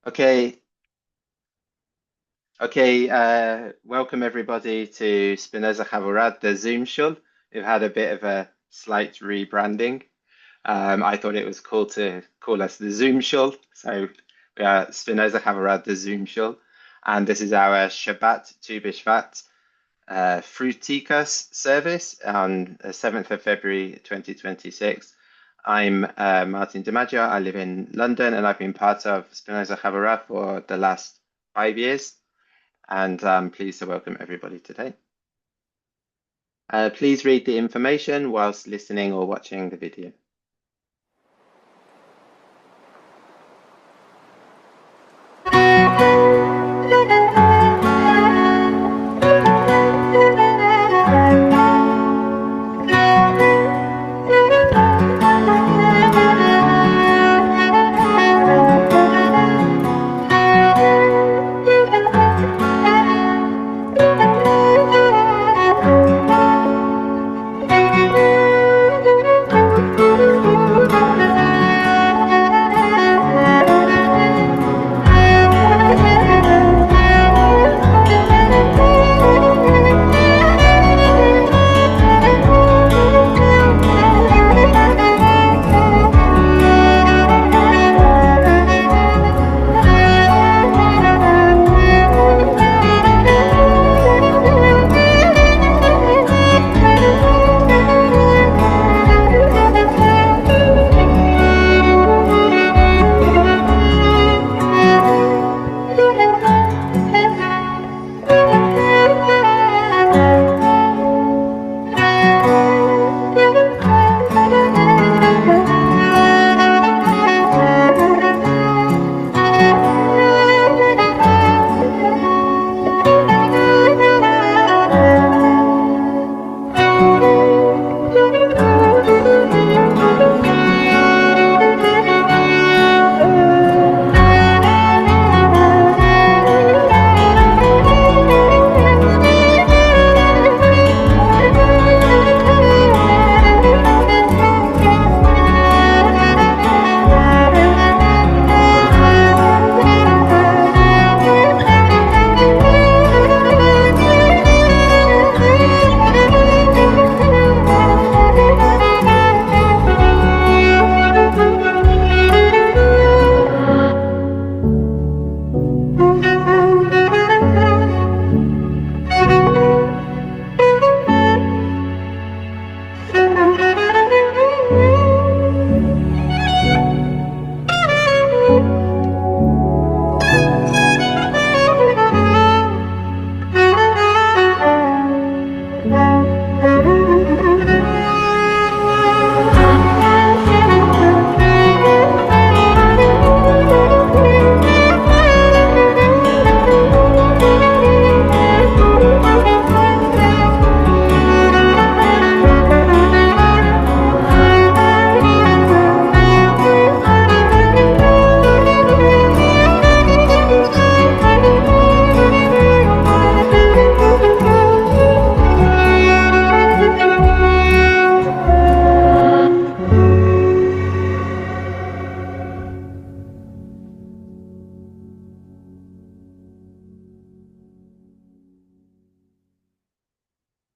Okay, welcome everybody to Spinoza Havurah, the Zoom show. We've had a bit of a slight rebranding. I thought it was cool to call us the Zoom show. So we are Spinoza Havurah, the Zoom show. And this is our Shabbat to Bishvat Fruticus service on the 7th of February 2026. I'm Martin DiMaggio. I live in London and I've been part of Spinoza Havurah for the last 5 years. And I'm pleased to welcome everybody today. Please read the information whilst listening or watching the video.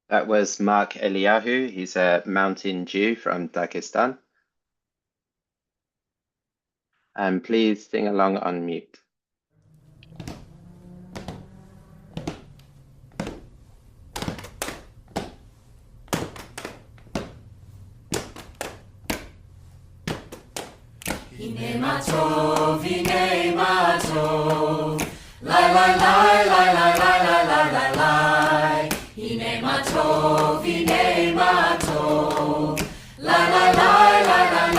That was Mark Eliyahu. He's a mountain Jew from Dagestan. And please sing along on mute. הנה מה טוב, הנה מה טוב, לי לי לי לי לי לי לי לי לי, הנה מה טוב, הנה מה טוב, לי לי לי לי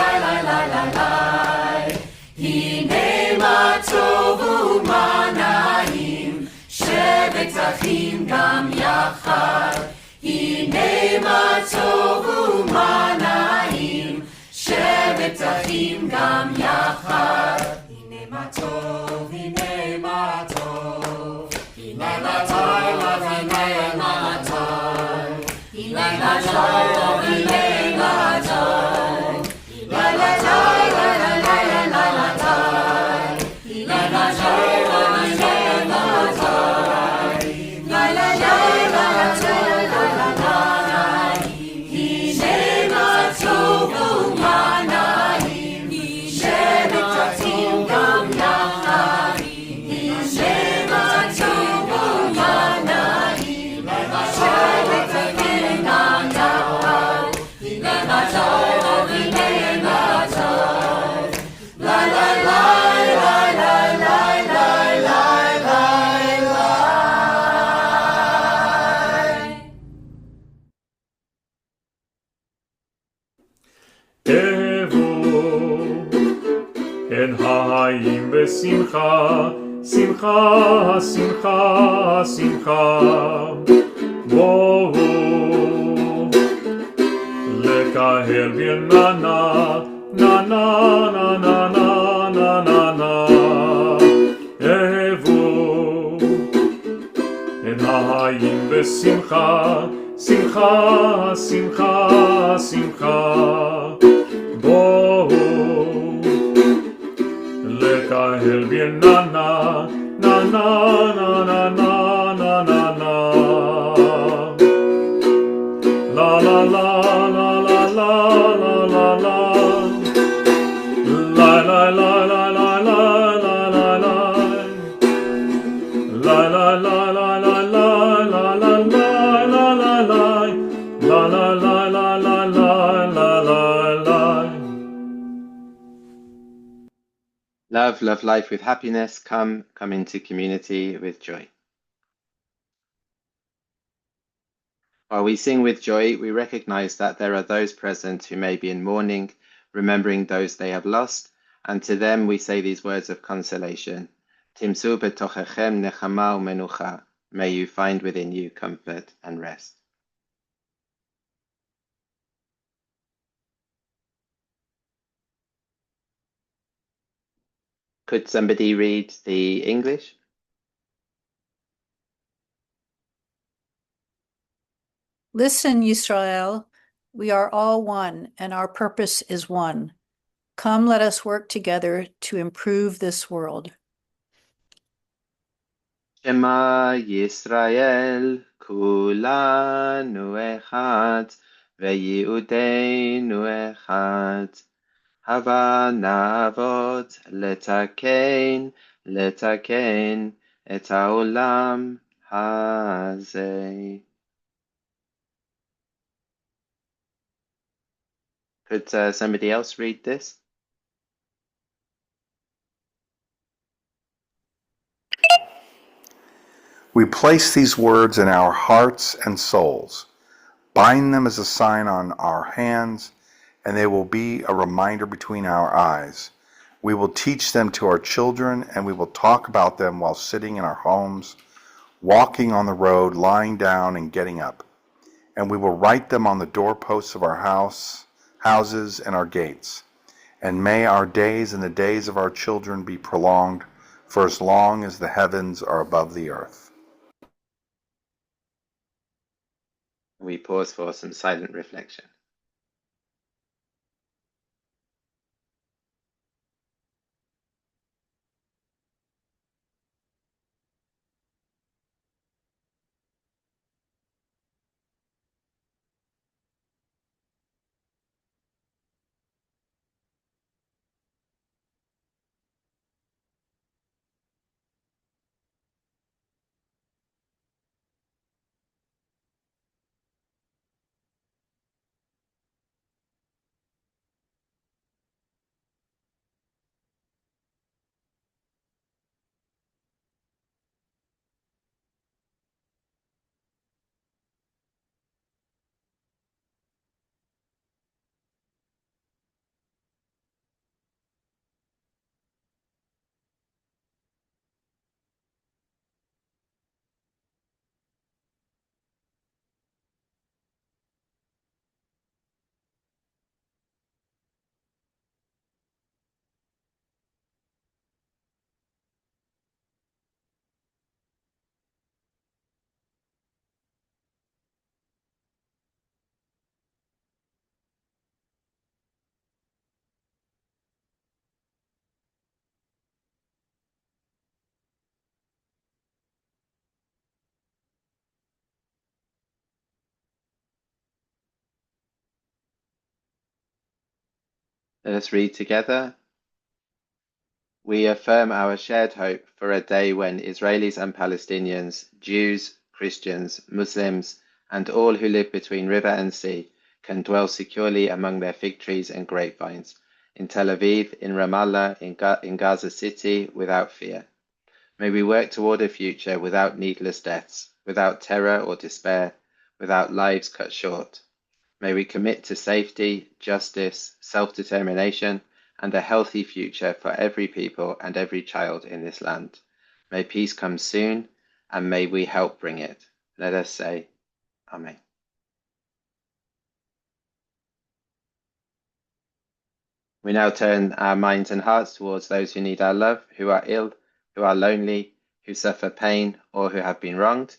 לי לי לי לי, הנה מה טוב ומה נעים, שבת אחים גם יחד, הנה מה טוב ומה נעים, שבת אחים גם יחד. הנה מה טוב, הנה מה טוב, הנה מה טוב, הנה מה טוב, הנה מה טוב, הנה מה טוב, הנה מה טוב, הנה מה טוב, הנה מה טוב, אבוא אל העם בשמחה, שמחה, שמחה, שמחה. בואו לקהל ברננה, נה נה נה נה נה נה נה נה. אבוא אל העם בשמחה, שמחה, שמחה, שמחה. בואו לקהל ברננה, נה נה נה נה נה נה נה נה. La la la la la la la la la. La la la la la la la la la. La la la la la la la la la la la la. La la la la la la la la la. Love, love life with happiness. Come into community with joy. While we sing with joy, we recognize that there are those present who may be in mourning, remembering those they have lost, and to them we say these words of consolation. Timsu betochechem nechama umenucha. May you find within you comfort and rest. Could somebody read the English? Listen, Yisrael, we are all one, and our purpose is one. Come, let us work together to improve this world. Shema Yisrael, kulanu echad, ve'yi'udeinu echad. Hava na'avot letaken et ha'olam hazeh. Could somebody else read this? We place these words in our hearts and souls, bind them as a sign on our hands, and they will be a reminder between our eyes. We will teach them to our children, and we will talk about them while sitting in our homes, walking on the road, lying down, and getting up. And we will write them on the doorposts of our houses and our gates. And may our days and the days of our children be prolonged for as long as the heavens are above the earth. We pause for some silent reflection. Let us read together. We affirm our shared hope for a day when Israelis and Palestinians, Jews, Christians, Muslims, and all who live between river and sea can dwell securely among their fig trees and grapevines, in Tel Aviv, in Ramallah, in Gaza City, without fear. May we work toward a future without needless deaths, without terror or despair, without lives cut short. May we commit to safety, justice, self-determination, and a healthy future for every people and every child in this land. May peace come soon, and may we help bring it. Let us say, Amen. We now turn our minds and hearts towards those who need our love, who are ill, who are lonely, who suffer pain, or who have been wronged.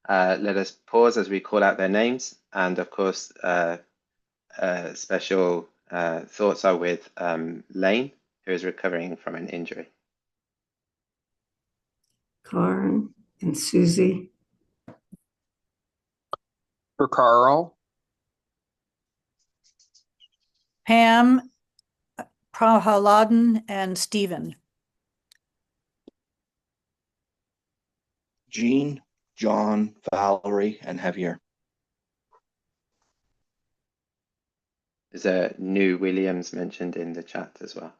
Let us pause as we call out their names, and of course, special thoughts are with Lane, who is recovering from an injury. Karen and Susie. For Carl, Pam, Prahaladan, and Stephen. Jean, John, Valerie, and Javier. There's a new Williams mentioned in the chat as well.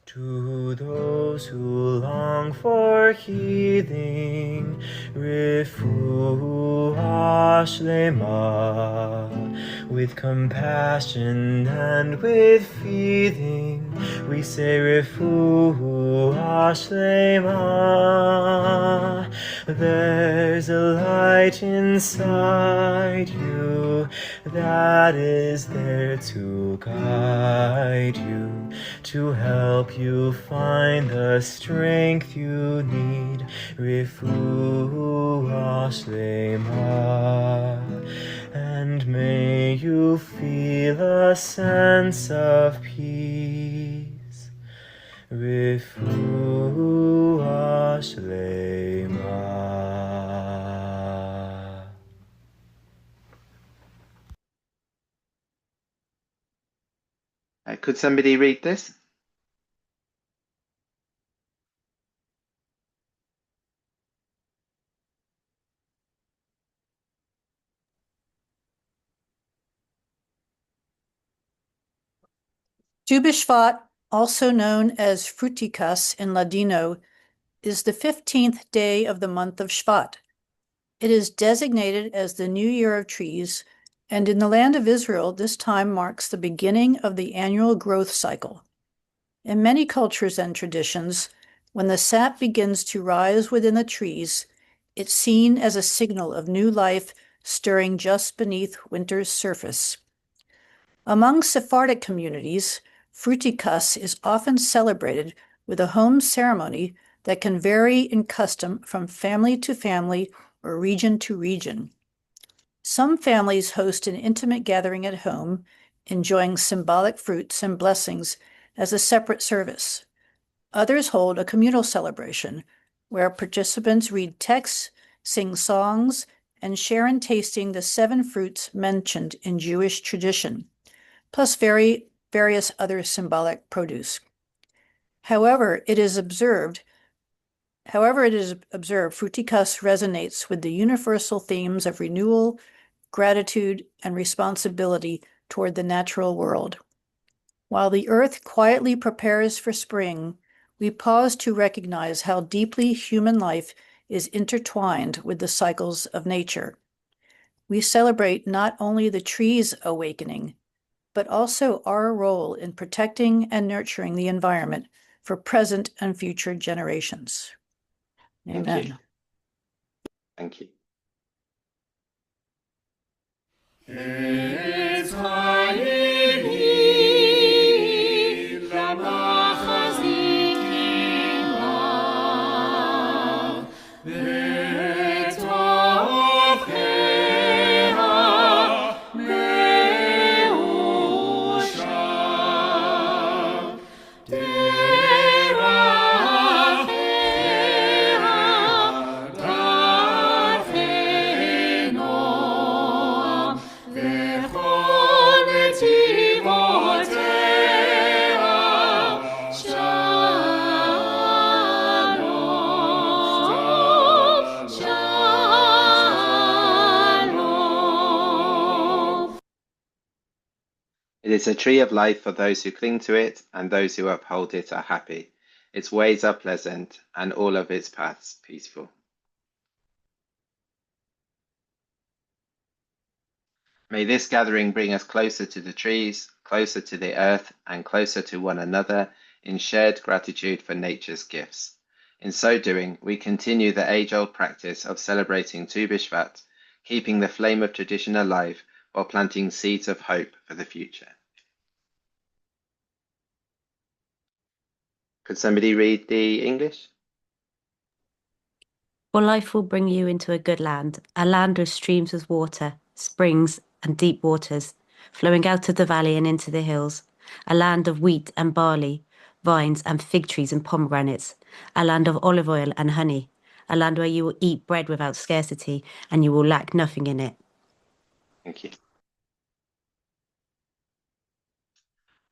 To those who long for healing, refuah shlema, with compassion and with feeling, we say refuah shlema. There's a light inside you that is there to guide you, to help you find the strength you need. Refuah shlema. And may you feel a sense of peace. Refuah shlema. Could somebody read this? Bishvat, also known as Fruticus in Ladino, is the 15th day of the month of Shvat. It is designated as the New Year of Trees, and in the land of Israel, this time marks the beginning of the annual growth cycle. In many cultures and traditions, when the sap begins to rise within the trees, it's seen as a signal of new life stirring just beneath winter's surface. Among Sephardic communities, Fruticus is often celebrated with a home ceremony that can vary in custom from family to family or region to region. Some families host an intimate gathering at home, enjoying symbolic fruits and blessings as a separate service. Others hold a communal celebration where participants read texts, sing songs, and share in tasting the 7 fruits mentioned in Jewish tradition, plus various other symbolic produce. However, it is observed, Fruticus resonates with the universal themes of renewal, gratitude, and responsibility toward the natural world. While the earth quietly prepares for spring, we pause to recognize how deeply human life is intertwined with the cycles of nature. We celebrate not only the trees awakening, but also our role in protecting and nurturing the environment for present and future generations. Amen. Thank you. Thank you. It's It is a tree of life for those who cling to it, and those who uphold it are happy. Its ways are pleasant, and all of its paths peaceful. May this gathering bring us closer to the trees, closer to the earth, and closer to one another in shared gratitude for nature's gifts. In so doing, we continue the age-old practice of celebrating Tu Bishvat, keeping the flame of tradition alive while planting seeds of hope for the future. Could somebody read the English? For life will bring you into a good land, a land with streams with water, springs and deep waters, flowing out of the valley and into the hills, a land of wheat and barley, vines and fig trees and pomegranates, a land of olive oil and honey, a land where you will eat bread without scarcity and you will lack nothing in it. Thank you.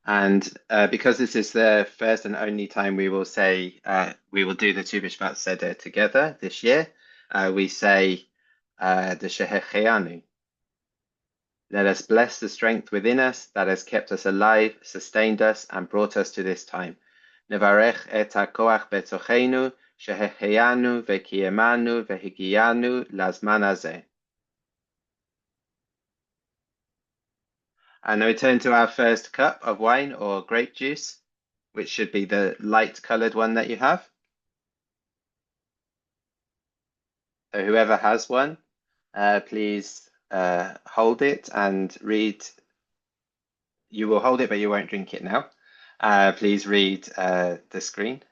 And because this is the first and only time we will say we will do the Tu B'Shvat Seder together this year, we say the Shehecheanu. Let us bless the strength within us that has kept us alive, sustained us, and brought us to this time. Nevarech et hakoach betochenu, Shehecheanu vekiemanu vehigianu lazman hazeh. And we turn to our first cup of wine or grape juice, which should be the light colored one that you have. So whoever has one, please hold it and read. You will hold it, but you won't drink it now. Please read the screen.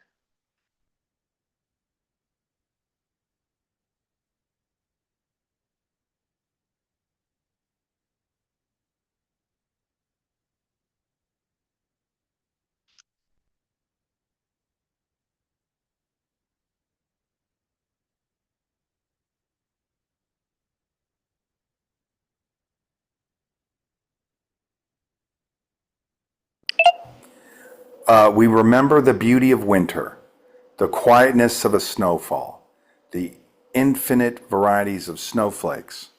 We remember the beauty of winter, the quietness of a snowfall, the infinite varieties of snowflakes,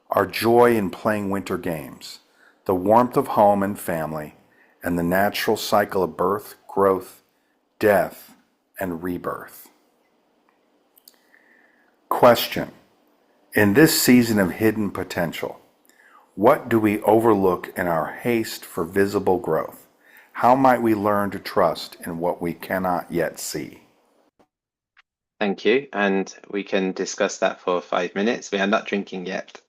our joy in playing winter games, the warmth of home and family, and the natural cycle of birth, growth, death, and rebirth. Question: in this season of hidden potential, what do we overlook in our haste for visible growth? How might we learn to trust in what we cannot yet see? Thank you. And we can discuss that for 5 minutes. We are not drinking yet.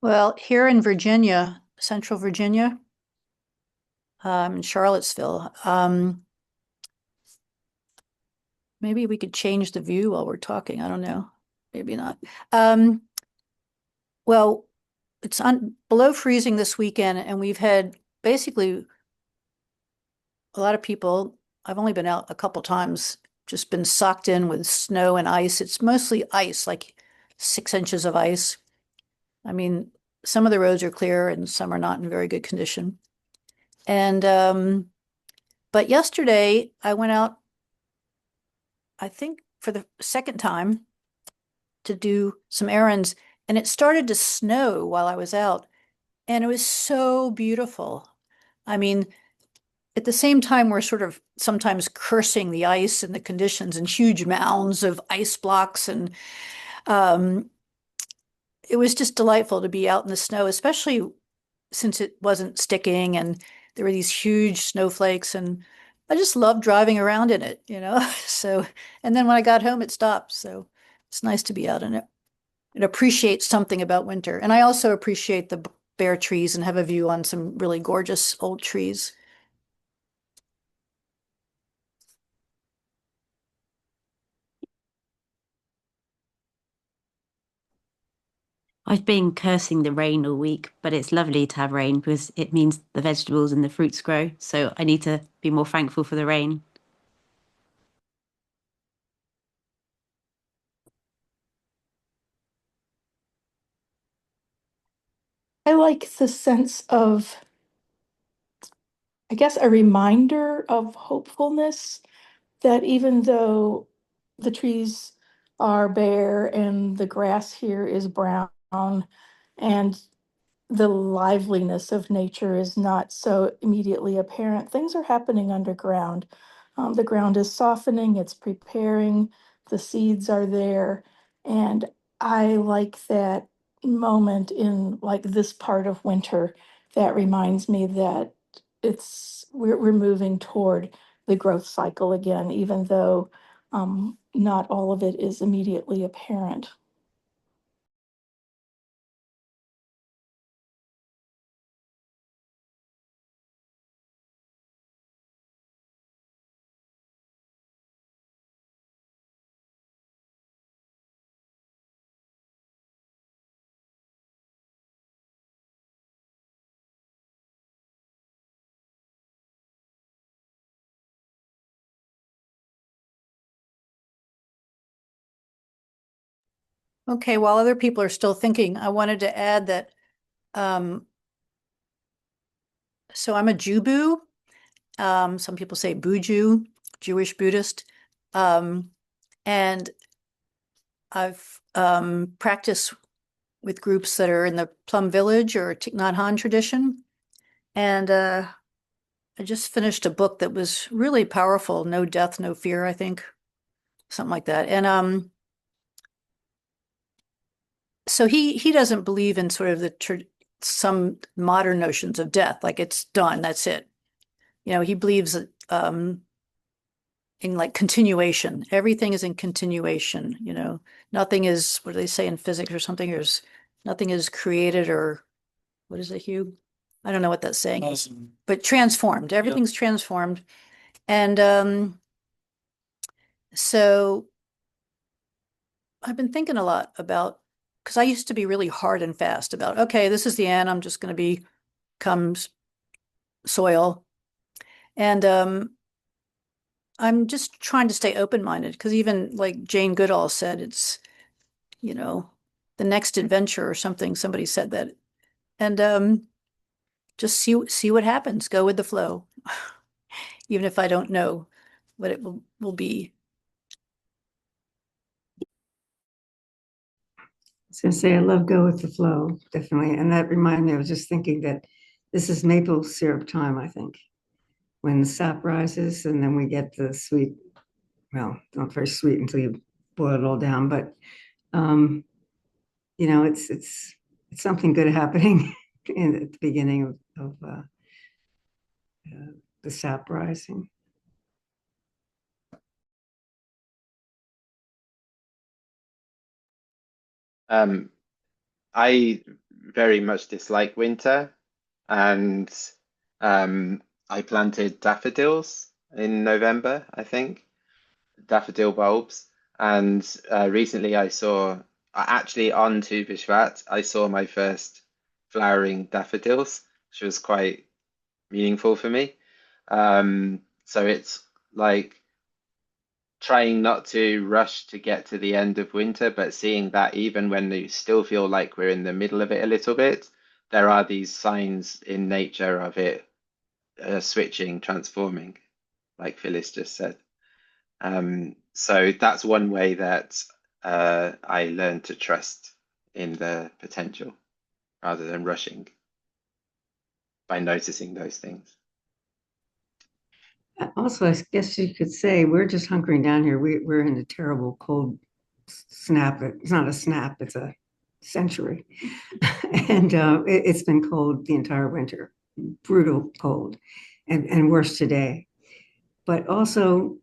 Well, here in Virginia, Central Virginia, in Charlottesville, maybe we could change the view while we're talking. I don't know. Maybe not. Well, it's below freezing this weekend, and we've had basically a lot of people. I've only been out a couple times, just been socked in with snow and ice. It's mostly ice, like 6 inches of ice. I mean, some of the roads are clear and some are not in very good condition. And but yesterday I went out, I think for the second time, to do some errands, and it started to snow while I was out, and it was so beautiful. I mean, at the same time, we're sort of sometimes cursing the ice and the conditions and huge mounds of ice blocks, and um, it was just delightful to be out in the snow, especially since it wasn't sticking and there were these huge snowflakes, and I just loved driving around in it, you know. So, and then when I got home, it stopped. So it's nice to be out in it. It appreciates something about winter. And I also appreciate the bare trees and have a view on some really gorgeous old trees. I've been cursing the rain all week, but it's lovely to have rain because it means the vegetables and the fruits grow. So I need to be more thankful for the rain. I like the sense of I guess, a reminder of hopefulness, that even though the trees are bare and the grass here is brown and the liveliness of nature is not so immediately apparent, things are happening underground. The ground is softening, it's preparing, the seeds are there. And I like that moment in like this part of winter that reminds me that we're moving toward the growth cycle again, even though not all of it is immediately apparent. Okay, while other people are still thinking, I wanted to add that so I'm a Jubu. Some people say Buju, Jewish Buddhist. And I've practiced with groups that are in the Plum Village or Thich Nhat Hanh tradition. And I just finished a book that was really powerful, No Death, No Fear, I think, something like that. And so he doesn't believe in sort of some modern notions of death, like it's done, that's it. You know, he believes in like continuation. Everything is in continuation, you know. Nothing is, what do they say in physics or something? There's nothing is created, or what is it, Hugh? I don't know what that saying is, but transformed. Everything's transformed. And so I've been thinking a lot about, because I used to be really hard and fast about, okay, this is the end. I'm just going to become soil. And I'm just trying to stay open-minded, because even like Jane Goodall said, it's, you know, the next adventure or something. Somebody said that. And just see what happens. Go with the flow, even if I don't know what it will be. I was going to say, I love go with the flow, definitely. And that reminded me, I was just thinking that this is maple syrup time, I think, when the sap rises and then we get the sweet, well, not very sweet until you boil it all down, but you know, it's something good happening at the beginning of the sap rising. I very much dislike winter, and I planted daffodils in November, I think, daffodil bulbs. And recently I saw, actually on to Bishvat, I saw my first flowering daffodils, which was quite meaningful for me. So it's like trying not to rush to get to the end of winter, but seeing that even when you still feel like we're in the middle of it a little bit, there are these signs in nature of it switching, transforming, like Phyllis just said. So that's one way that I learned to trust in the potential rather than rushing by noticing those things. Also, I guess you could say we're just hunkering down here. We're in a terrible cold snap. It's not a snap, it's a century. And it's been cold the entire winter, brutal cold, and worse today. But also,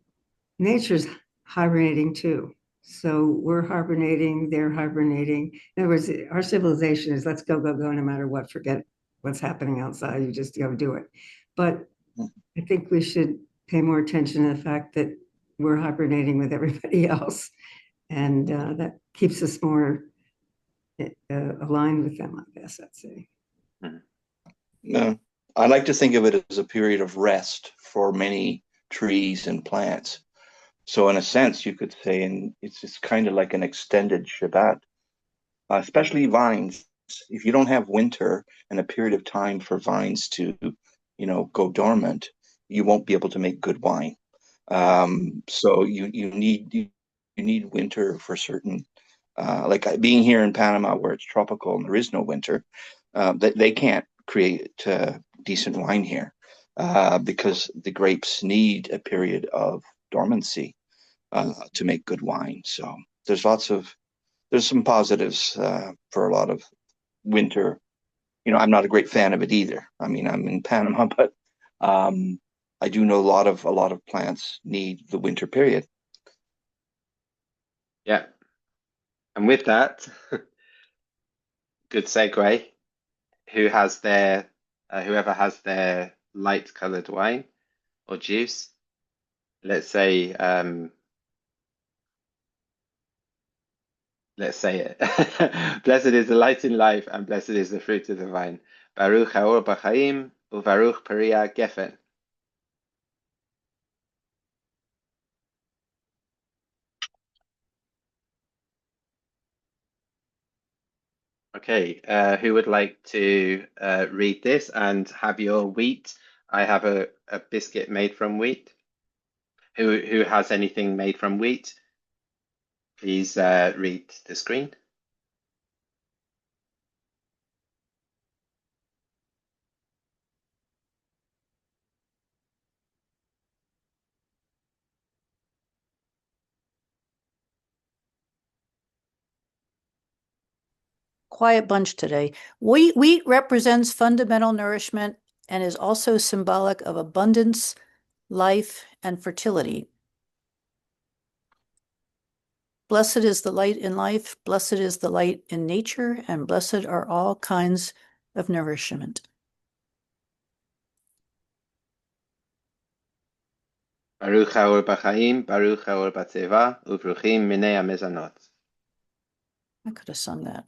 nature's hibernating too. So we're hibernating, they're hibernating. In other words, our civilization is let's go, go, go, no matter what, forget what's happening outside, you just go do it. But I think we should pay more attention to the fact that we're hibernating with everybody else. And that keeps us more aligned with them, I guess I'd say. No, I like to think of it as a period of rest for many trees and plants. So in a sense, you could say, and it's kind of like an extended Shabbat, especially vines. If you don't have winter and a period of time for vines to go dormant, you won't be able to make good wine. So you need winter for certain. Like being here in Panama, where it's tropical and there is no winter, they can't create decent wine here because the grapes need a period of dormancy to make good wine. So there's some positives for a lot of winter. I'm not a great fan of it either. I mean, I'm in Panama, but um, I do know a lot of plants need the winter period. Yeah. And with that, good segue. Whoever has their light colored wine or juice, let's say it. Blessed is the light in life, and blessed is the fruit of the vine. Baruch haor b'chaim, uvaruch peria gefen. Okay, who would like to read this and have your wheat? I have a biscuit made from wheat. Who has anything made from wheat? Please read the screen. Quiet bunch today. Wheat represents fundamental nourishment and is also symbolic of abundance, life, and fertility. Blessed is the light in life, blessed is the light in nature, and blessed are all kinds of nourishment. Baruch haor b'chaim, baruch haor b'teva, uvruchim minei hamezanot. I could have sung that.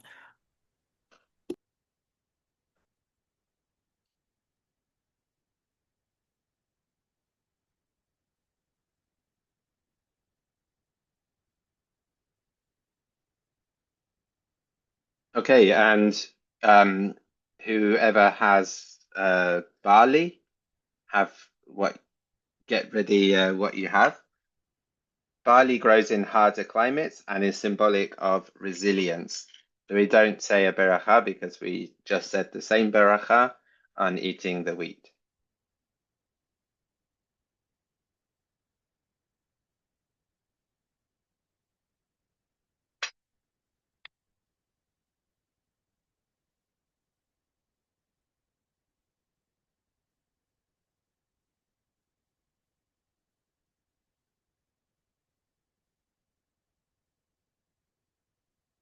Okay, and whoever has barley, get ready what you have. Barley grows in harder climates and is symbolic of resilience. So we don't say a beracha because we just said the same beracha on eating the wheat.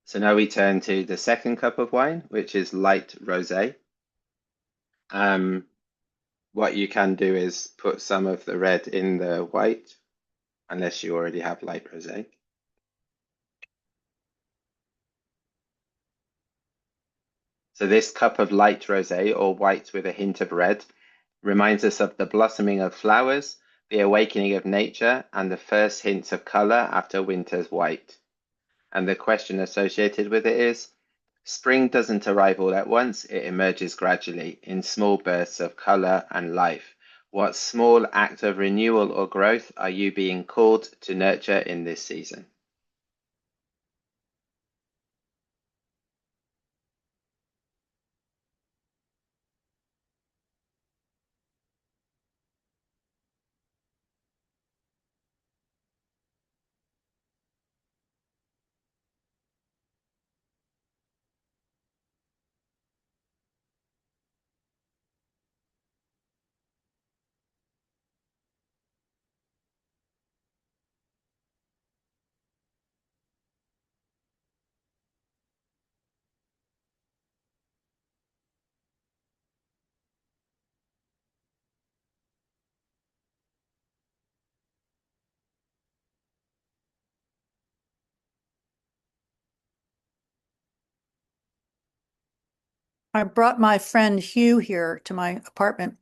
So now we turn to the second cup of wine, which is light rosé. What you can do is put some of the red in the white, unless you already have light rosé. So this cup of light rosé, or white with a hint of red, reminds us of the blossoming of flowers, the awakening of nature, and the first hints of color after winter's white. And the question associated with it is, spring doesn't arrive all at once, it emerges gradually in small bursts of color and life. What small act of renewal or growth are you being called to nurture in this season? I brought my friend Hugh here to my apartment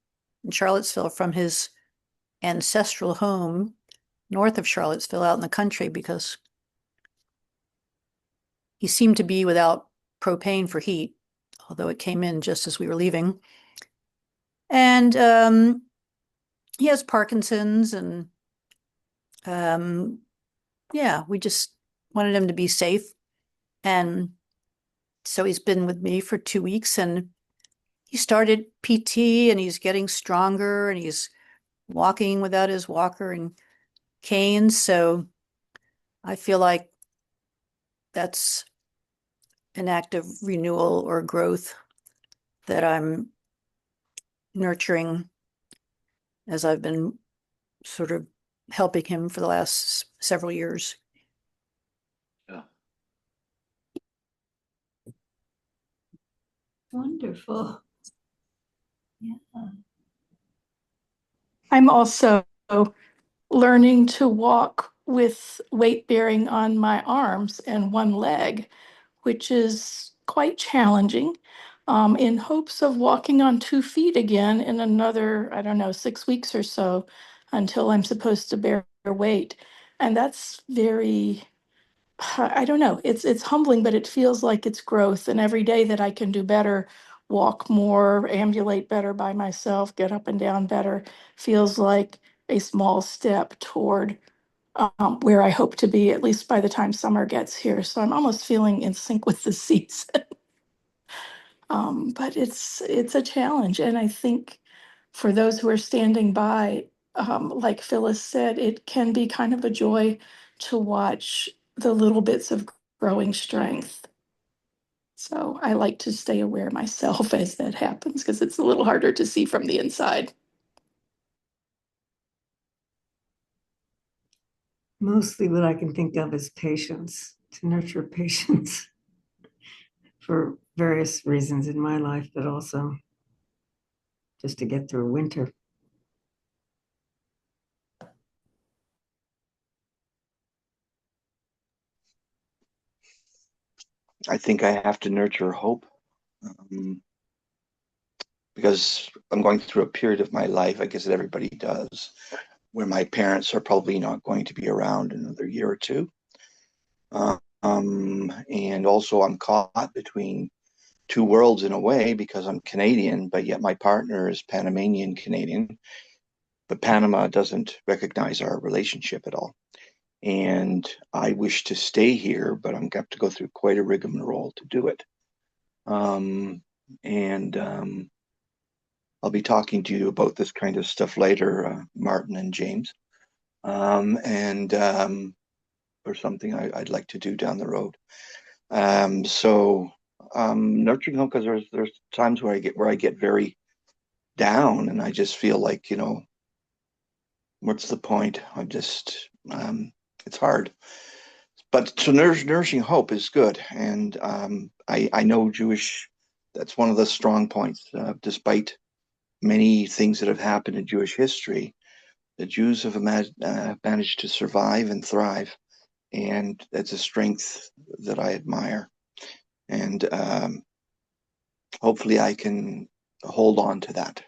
in Charlottesville from his ancestral home north of Charlottesville out in the country because he seemed to be without propane for heat, although it came in just as we were leaving. And he has Parkinson's, and yeah, we just wanted him to be safe. And so he's been with me for 2 weeks, and he started PT, and he's getting stronger, and he's walking without his walker and cane. So I feel like that's an act of renewal or growth that I'm nurturing as I've been sort of helping him for the last several years. Yeah. Wonderful. Yeah. I'm also learning to walk with weight bearing on my arms and one leg, which is quite challenging, in hopes of walking on 2 feet again in another, I don't know, 6 weeks or so until I'm supposed to bear weight. And that's very, I don't know, it's humbling, but it feels like it's growth. And every day that I can do better, walk more, ambulate better by myself, get up and down better, feels like a small step toward where I hope to be, at least by the time summer gets here. So I'm almost feeling in sync with the season. But it's a challenge. And I think for those who are standing by, like Phyllis said, it can be kind of a joy to watch the little bits of growing strength. So I like to stay aware myself as that happens because it's a little harder to see from the inside. Mostly what I can think of is patience, to nurture patience for various reasons in my life, but also just to get through winter. I think I have to nurture hope, because I'm going through a period of my life, I guess that everybody does, where my parents are probably not going to be around another year or two. And also I'm caught between two worlds in a way because I'm Canadian, but yet my partner is Panamanian Canadian. But Panama doesn't recognize our relationship at all. And I wish to stay here, but I'm got to go through quite a rigmarole to do it. And I'll be talking to you about this kind of stuff later, Martin and James, and or something I'd like to do down the road. So nurturing home, because there's times where I get very down, and I just feel like, what's the point? I'm just it's hard. But so nourishing hope is good, and I know Jewish. That's one of the strong points, despite many things that have happened in Jewish history. The Jews have managed to survive and thrive, and that's a strength that I admire. And hopefully, I can hold on to that.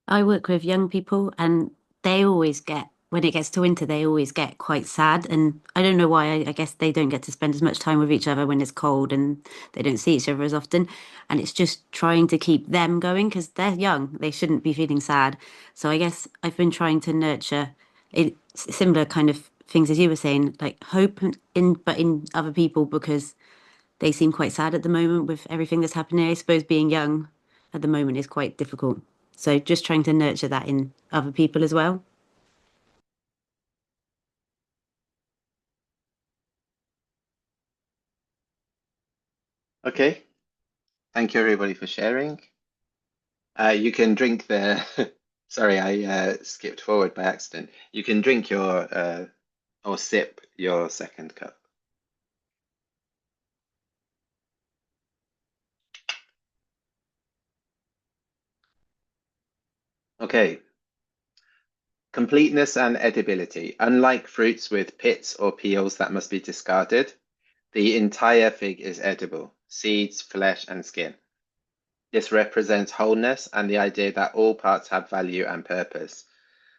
I work with young people and they always get, when it gets to winter, they always get quite sad. And I don't know why. I guess they don't get to spend as much time with each other when it's cold and they don't see each other as often. And it's just trying to keep them going because they're young. They shouldn't be feeling sad. So I guess I've been trying to nurture similar kind of things as you were saying, like hope but in other people because they seem quite sad at the moment with everything that's happening. I suppose being young at the moment is quite difficult. So just trying to nurture that in other people as well. Okay. Thank you everybody for sharing. You can drink the, sorry, I skipped forward by accident. You can drink your, or sip your second cup. Okay. Completeness and edibility. Unlike fruits with pits or peels that must be discarded, the entire fig is edible, seeds, flesh, and skin. This represents wholeness and the idea that all parts have value and purpose.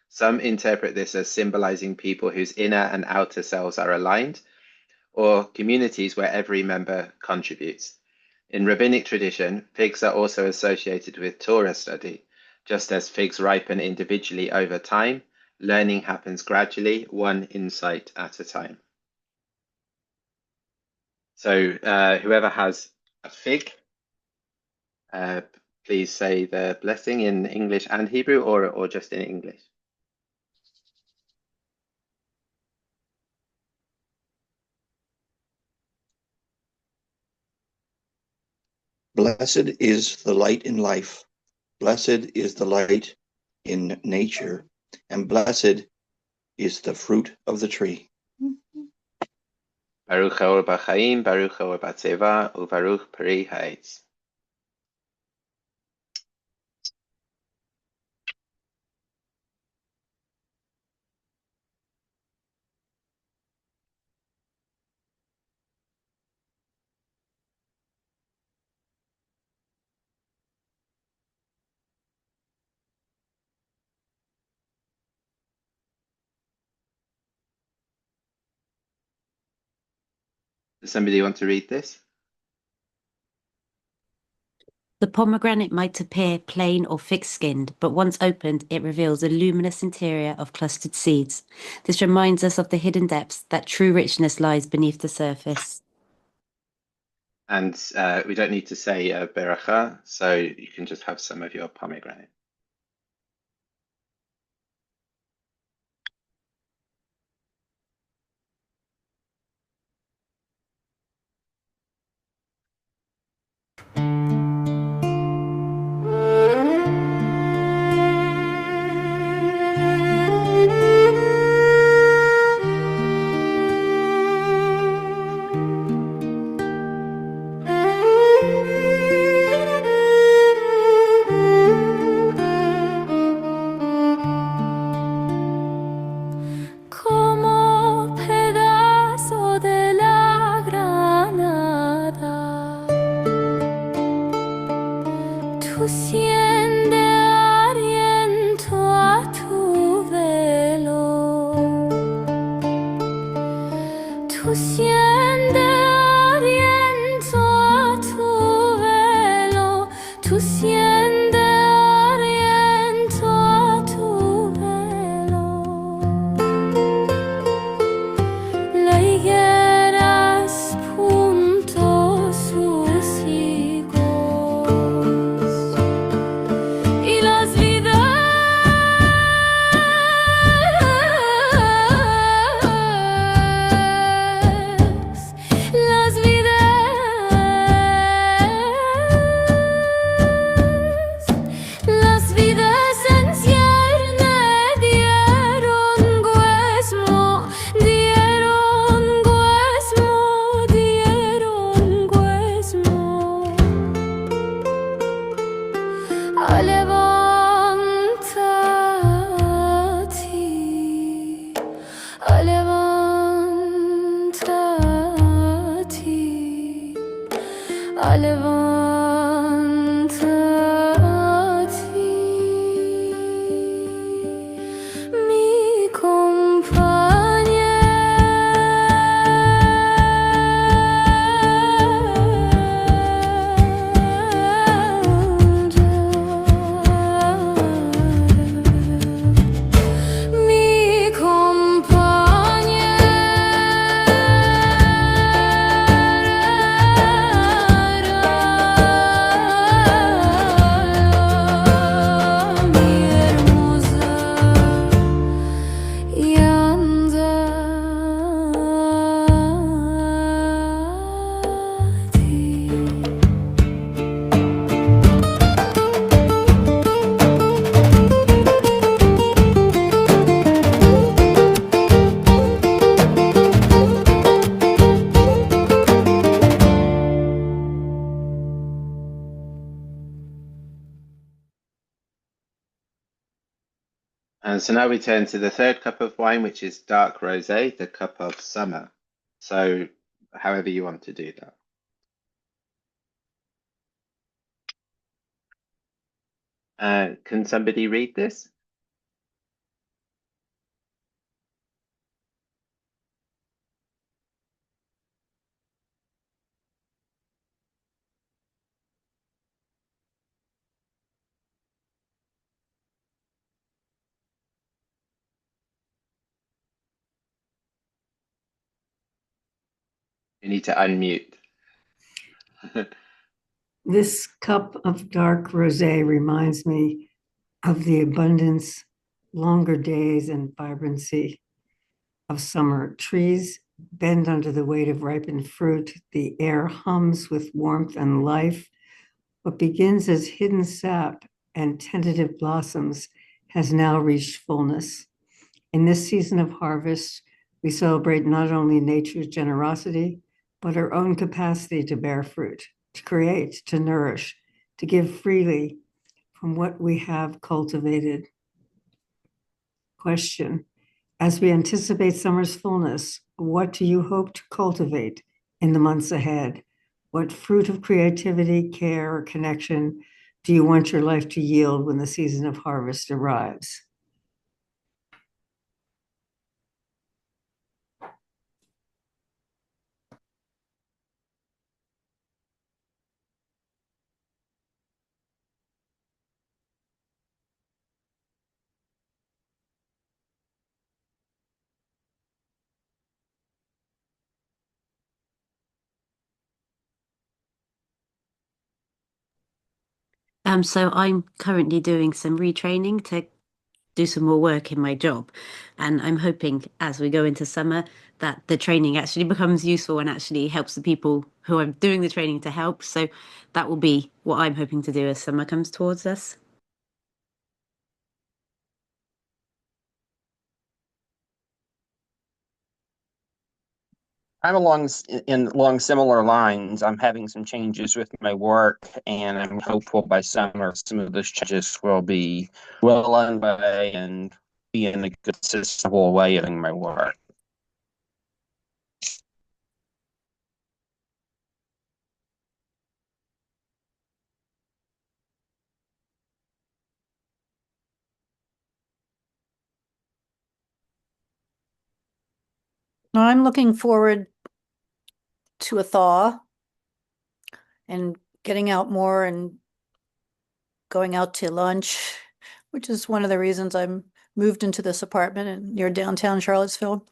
Some interpret this as symbolizing people whose inner and outer selves are aligned, or communities where every member contributes. In rabbinic tradition, figs are also associated with Torah study, just as figs ripen individually over time. Learning happens gradually, one insight at a time. So whoever has a fig, please say the blessing in English and Hebrew, or just in English. Blessed is the light in life. Blessed is the light in nature. And blessed is the fruit of the tree. Baruch haor b'chaim, Baruch haor b'tzeva, u'Baruch peri ha'etz. Does somebody want to read this? The pomegranate might appear plain or thick-skinned, but once opened, it reveals a luminous interior of clustered seeds. This reminds us of the hidden depths that true richness lies beneath the surface. And we don't need to say beracha, so you can just have some of your pomegranate. Como pedazo de la granada, tú siende aliento a tu velo, tú siende aliento a tu velo, tú siende aliento a tu velo. La higuera spuntó sus higos y las vidas en cierne dieron güesmo, dieron güesmo, dieron güesmo. Alevantati, mi compañera, mi compañera, mi hermosa, y andati. And so now we turn to the third cup of wine, which is dark rosé, the cup of summer. So however you want to do that. Can somebody read this? You need to unmute. This cup of dark rosé reminds me of the abundance, longer days, and vibrancy of summer. Trees bend under the weight of ripened fruit. The air hums with warmth and life. What begins as hidden sap and tentative blossoms has now reached fullness. In this season of harvest, we celebrate not only nature's generosity, but our own capacity to bear fruit, to create, to nourish, to give freely from what we have cultivated. Question: as we anticipate summer's fullness, what do you hope to cultivate in the months ahead? What fruit of creativity, care, or connection do you want your life to yield when the season of harvest arrives? So I'm currently doing some retraining to do some more work in my job. And I'm hoping as we go into summer that the training actually becomes useful and actually helps the people who I'm doing the training to help. So that will be what I'm hoping to do as summer comes towards us. I'm along similar lines. I'm having some changes with my work, and I'm hopeful by summer some of those changes will be well underway and be in a good, sustainable way of doing my work. I'm looking forward to a thaw and getting out more and going out to lunch, which is one of the reasons I'm moved into this apartment near downtown Charlottesville.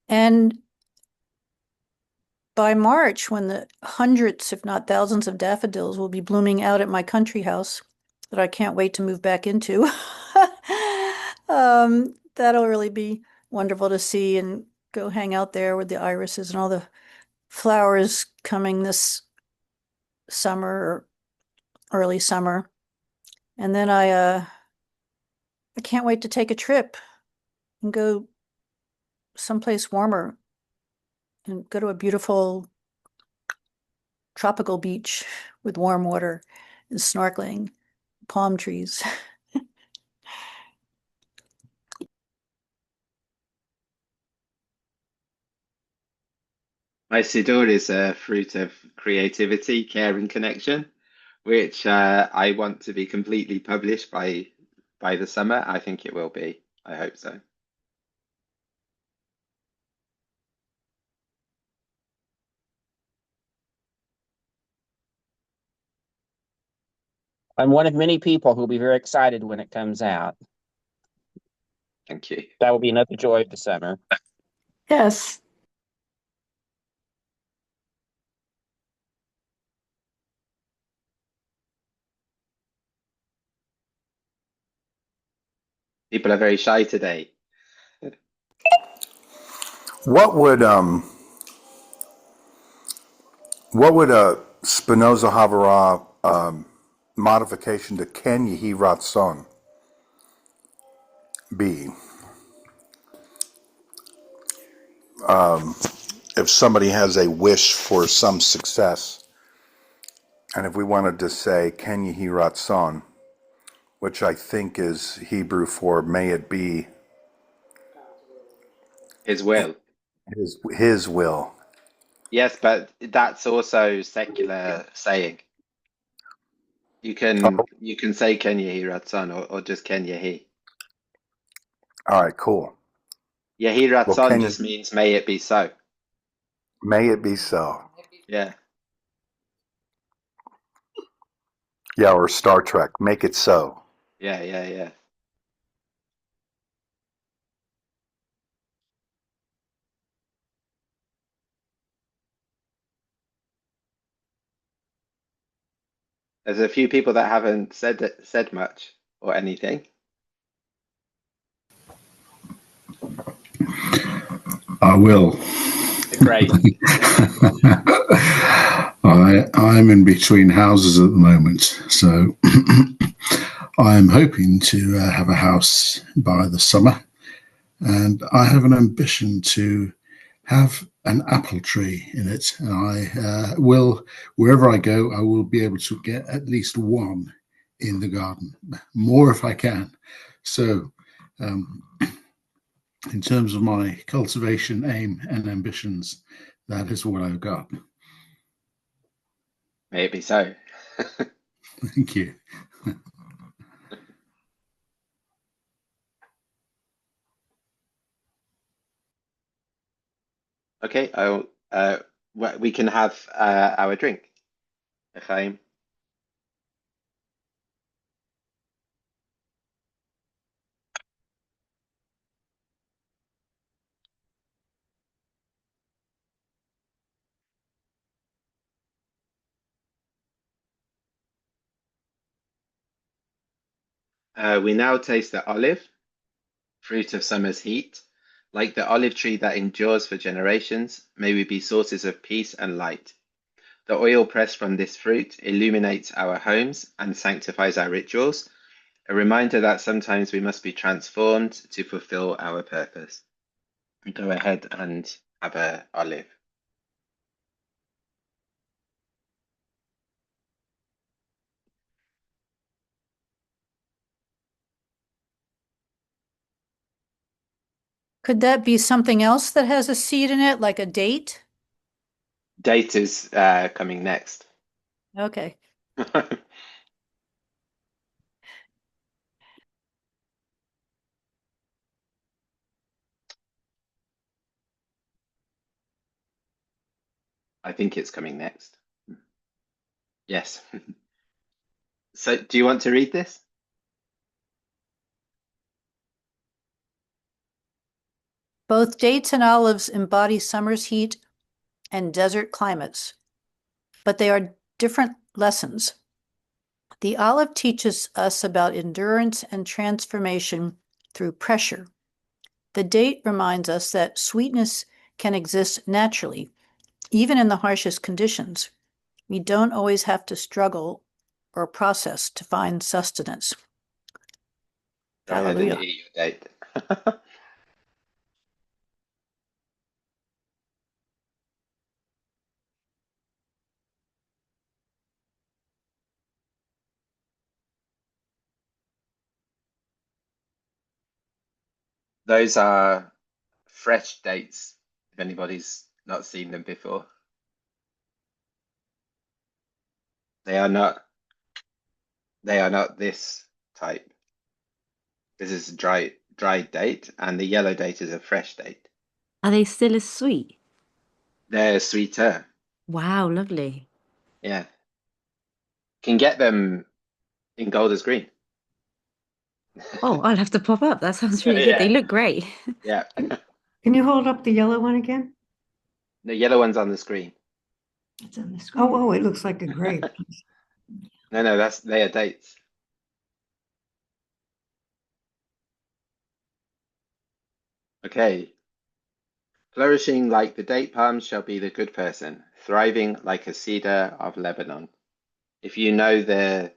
And by March, when the hundreds, if not thousands, of daffodils will be blooming out at my country house that I can't wait to move back into, that'll really be wonderful to see and go hang out there with the irises and all the flowers coming this summer or early summer. And then I can't wait to take a trip and go someplace warmer and go to a beautiful tropical beach with warm water and snorkeling, palm trees. My Siddur is a fruit of creativity, care, and connection, which I want to be completely published by the summer. I think it will be. I hope so. I'm one of many people who will be very excited when it comes out. Thank you. That will be another joy of the summer. Yes. People are very shy today. What would a Spinoza Havurah modification to Ken Yehi Ratzon be? If somebody has a wish for some success, and if we wanted to say Ken Yehi Ratzon, which I think is Hebrew for may it be His will. his will. Yes, but that's also secular saying. You can say Ken Yehi Ratzon or just Ken Yehi. All right, cool. Yehi Well, Ratzon just means may it be so. may it be so. Yeah. Yeah, or Star Trek, make it so. Yeah, yeah, yeah. There's a few people that haven't said much or anything. I will. Great. I'm in between houses at the moment, so I'm hoping to have a house by the summer, and I have an ambition to have an apple tree in it, and I will, wherever I go, I will be able to get at least one in the garden, more if I can. So, in terms of my cultivation aim and ambitions, that is what I've got. Maybe so. Thank you. Okay, we can have our drink. Chaim. We now taste the olive, fruit of summer's heat. Like the olive tree that endures for generations, may we be sources of peace and light. The oil pressed from this fruit illuminates our homes and sanctifies our rituals, a reminder that sometimes we must be transformed to fulfill our purpose. Go ahead and have a olive. Could that be something else that has a seed in it, like a date? Date is coming next. Okay. I think it's coming next. Yes. So, do you want to read this? Both dates and olives embody summer's heat and desert climates, but they are different lessons. The olive teaches us about endurance and transformation through pressure. The date reminds us that sweetness can exist naturally, even in the harshest conditions. We don't always have to struggle or process to find sustenance. Go ahead and Hallelujah. eat your date. Those are fresh dates, if anybody's not seen them before. They are not this type. This is a dried date, and the yellow date is a fresh date. Are they still as sweet? They're sweeter. Wow, lovely. Yeah. Can get them in Golders Green. Oh, I'll have to pop up. That sounds really good. Yeah. They look great. Yeah. Can you hold up the yellow one again? The yellow one's on the screen. It's on the screen. Oh, it looks like a grape. No, they are dates. Okay. Flourishing like the date palm shall be the good person, thriving like a cedar of Lebanon. If you know this,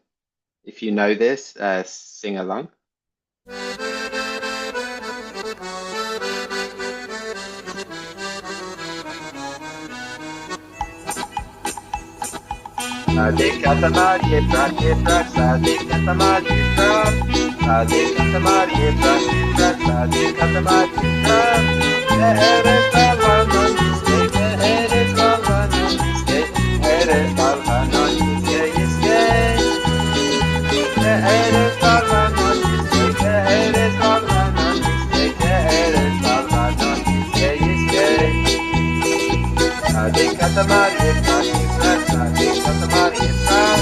sing along. Sadik katamar yefrak yefrak, sadik katamar yefrak, sadik katamar yefrak yefrak, sadik katamar yefrak. Eres balhanon iske, eres balhanon iske, eres balhanon iske iske. Eres balhanon iske, eres balhanon iske, eres balhanon iske iske. Sadik katamar yefrak yefrak, sadik katamar yefrak,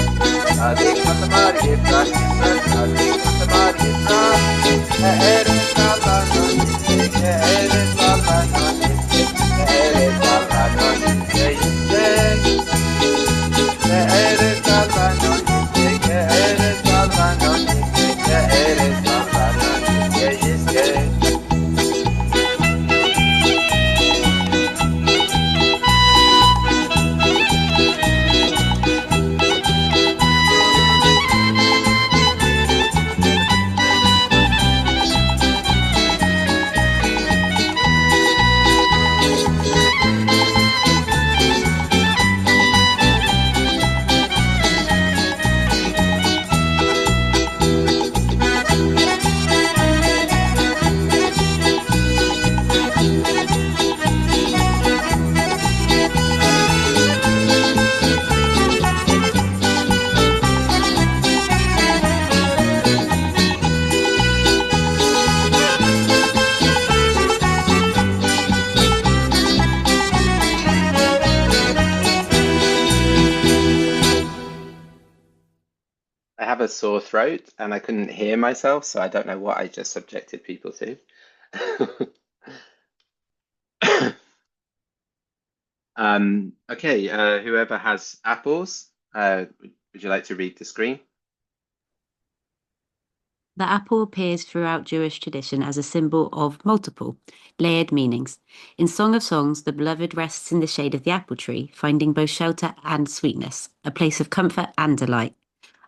sadik katamar yefrak yefrak, sadik katamar yefrak. Eres balhanon iske, eres balhanon iske, eres balhanon iske iske. Eres balhanon iske, have a sore throat and I couldn't hear myself, so I don't know what I just subjected people to. Okay, whoever has apples, would you like to read the screen? The apple appears throughout Jewish tradition as a symbol of multiple, layered meanings. In Song of Songs, the beloved rests in the shade of the apple tree, finding both shelter and sweetness, a place of comfort and delight.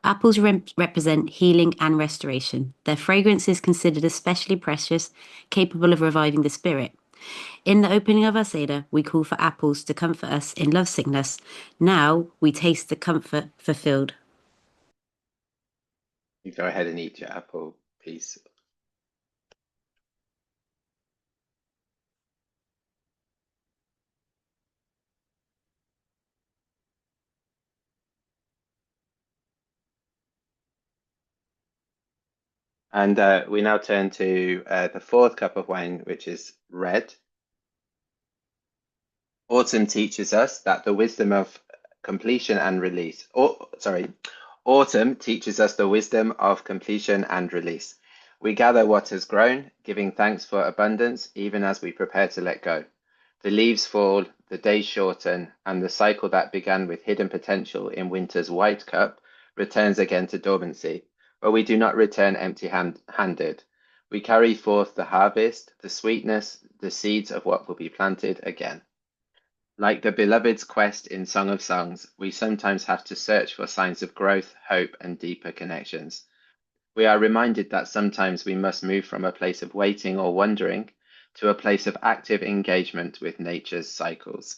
Apples represent healing and restoration. Their fragrance is considered especially precious, capable of reviving the spirit. In the opening of our Seder, we call for apples to comfort us in lovesickness. Now we taste the comfort fulfilled. You go ahead and eat your apple piece. And we now turn to the fourth cup of wine, which is red. Autumn teaches us that the wisdom of completion and release. Autumn teaches us the wisdom of completion and release. We gather what has grown, giving thanks for abundance, even as we prepare to let go. The leaves fall, the days shorten, and the cycle that began with hidden potential in winter's white cup returns again to dormancy. But we do not return empty-handed. We carry forth the harvest, the sweetness, the seeds of what will be planted again. Like the beloved's quest in Song of Songs, we sometimes have to search for signs of growth, hope, and deeper connections. We are reminded that sometimes we must move from a place of waiting or wondering to a place of active engagement with nature's cycles.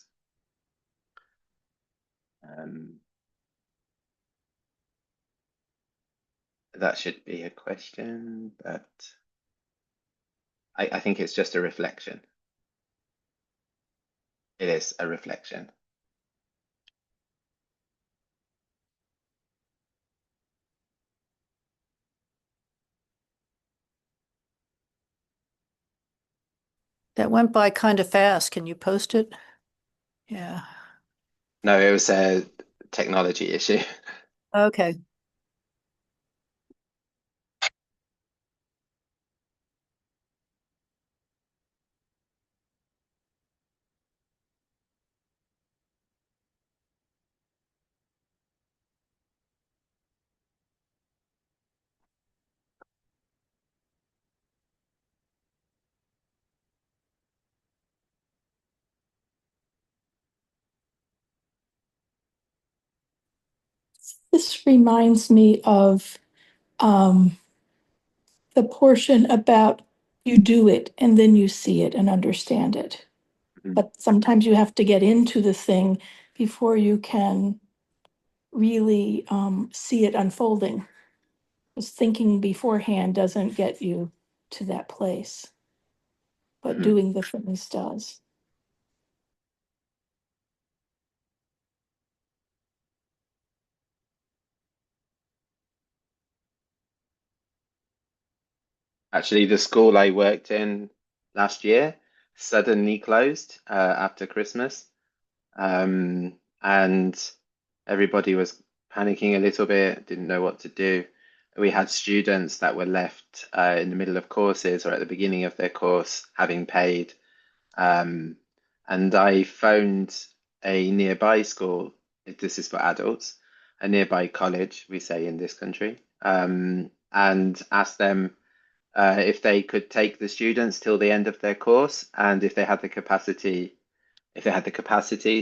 That should be a question, but I think it's just a reflection. It is a reflection. That went by kind of fast. Can you post it? Yeah. No, it was a technology issue. Okay. This reminds me of the portion about you do it and then you see it and understand it. But sometimes you have to get into the thing before you can really see it unfolding. Because thinking beforehand doesn't get you to that place, but doing the things does. Actually, the school I worked in last year suddenly closed after Christmas. And everybody was panicking a little bit, didn't know what to do. We had students that were left in the middle of courses or at the beginning of their course having paid. And I phoned a nearby school, if this is for adults, a nearby college, we say in this country, and asked them if they could take the students till the end of their course and if they had the capacity,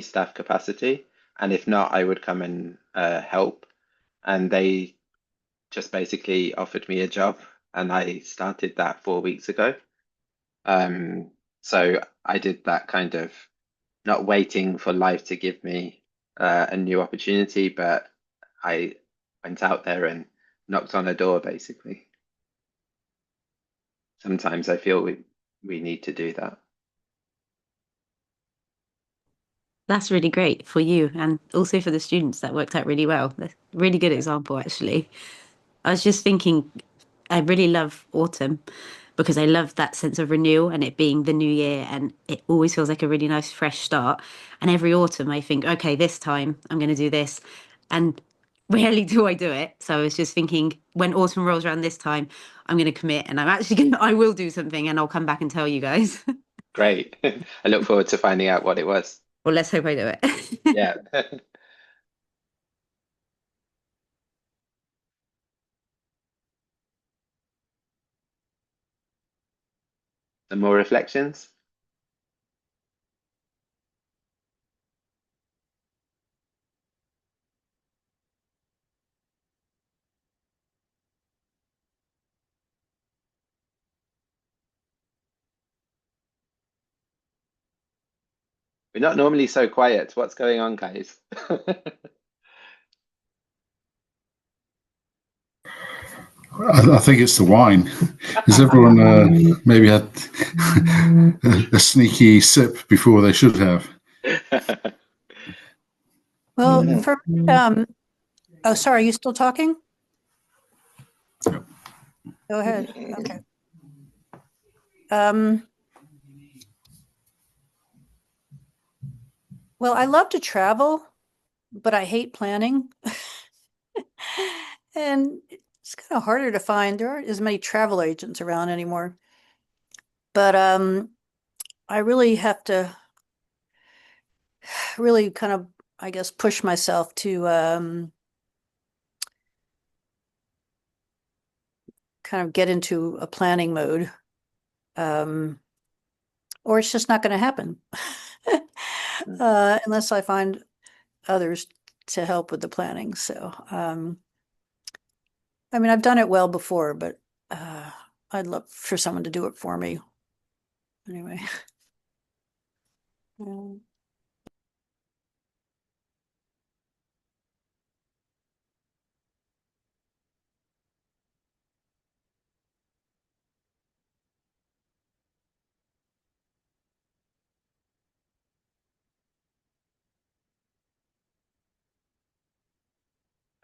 staff capacity, and if not, I would come and help. And they just basically offered me a job, and I started that 4 weeks ago. So I did that kind of not waiting for life to give me a new opportunity, but I went out there and knocked on a door, basically. Sometimes I feel we need to do that. That's really great for you and also for the students. That worked out really well. That's a really good example, actually. I was just thinking, I really love autumn because I love that sense of renewal and it being the new year, and it always feels like a really nice fresh start. And every autumn I think, okay, this time I'm going to do this. And rarely do I do it. So I was just thinking when autumn rolls around this time, I'm going to commit and I'm actually going to, I will do something and I'll come back and tell you guys. Great. I look forward to finding out what it was. Well, let's hope I do it. Yeah. Some more reflections? We're not normally so quiet. What's going on, guys? I think it's the wine. Has everyone maybe had a sneaky sip before they should have? Well, for oh, sorry, are you still talking? Go ahead. Okay. Well, I love to travel, but I hate planning. And it's kind of harder to find. There aren't as many travel agents around anymore. But I really have to really kind of, I guess, push myself to kind of get into a planning mode. Or it's just not going to happen unless I find others to help with the planning. So, I mean, I've done it well before, but I'd love for someone to do it for me. Anyway.